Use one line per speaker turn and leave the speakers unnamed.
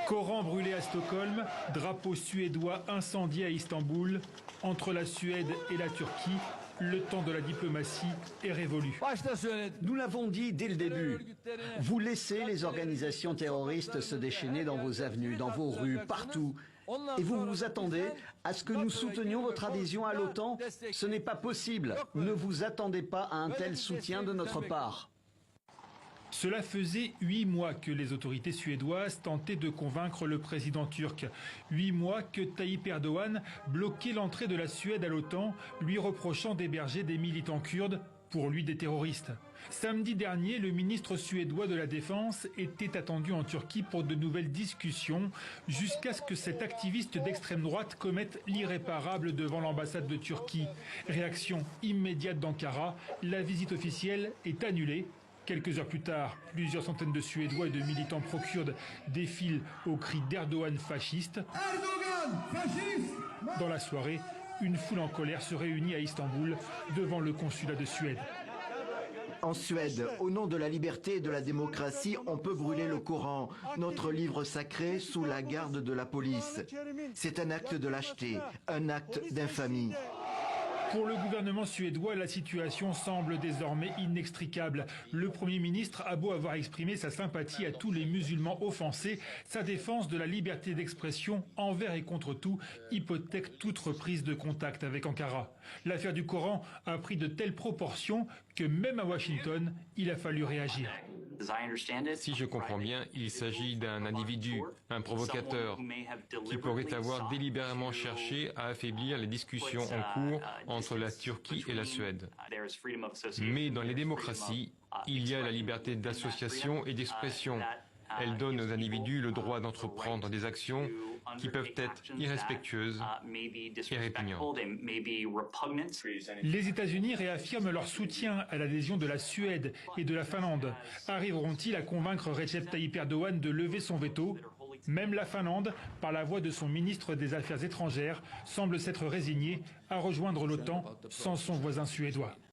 Coran brûlé à Stockholm, drapeau suédois incendié à Istanbul. Entre la Suède et la Turquie, le temps de la diplomatie est révolu.
Nous l'avons dit dès le début. Vous laissez les organisations terroristes se déchaîner dans vos avenues, dans vos rues, partout. Et vous vous attendez à ce que nous soutenions votre adhésion à l'OTAN? Ce n'est pas possible. Ne vous attendez pas à un tel soutien de notre part.
Cela faisait 8 mois que les autorités suédoises tentaient de convaincre le président turc. 8 mois que Tayyip Erdogan bloquait l'entrée de la Suède à l'OTAN, lui reprochant d'héberger des militants kurdes, pour lui des terroristes. Samedi dernier, le ministre suédois de la Défense était attendu en Turquie pour de nouvelles discussions, jusqu'à ce que cet activiste d'extrême droite commette l'irréparable devant l'ambassade de Turquie. Réaction immédiate d'Ankara, la visite officielle est annulée. Quelques heures plus tard, plusieurs centaines de Suédois et de militants pro-kurdes défilent au cri d'Erdogan fasciste. Erdogan, fasciste! Dans la soirée, une foule en colère se réunit à Istanbul devant le consulat de Suède.
En Suède, au nom de la liberté et de la démocratie, on peut brûler le Coran, notre livre sacré, sous la garde de la police. C'est un acte de lâcheté, un acte d'infamie.
Pour le gouvernement suédois, la situation semble désormais inextricable. Le Premier ministre a beau avoir exprimé sa sympathie à tous les musulmans offensés, sa défense de la liberté d'expression envers et contre tout hypothèque toute reprise de contact avec Ankara. L'affaire du Coran a pris de telles proportions que même à Washington, il a fallu réagir.
Si je comprends bien, il s'agit d'un individu, un provocateur, qui pourrait avoir délibérément cherché à affaiblir les discussions en cours entre la Turquie et la Suède. Mais dans les démocraties, il y a la liberté d'association et d'expression. Elle donne aux individus le droit d'entreprendre des actions qui peuvent être irrespectueuses et répugnantes.
Les États-Unis réaffirment leur soutien à l'adhésion de la Suède et de la Finlande. Arriveront-ils à convaincre Recep Tayyip Erdogan de lever son veto? Même la Finlande, par la voix de son ministre des Affaires étrangères, semble s'être résignée à rejoindre l'OTAN sans son voisin suédois.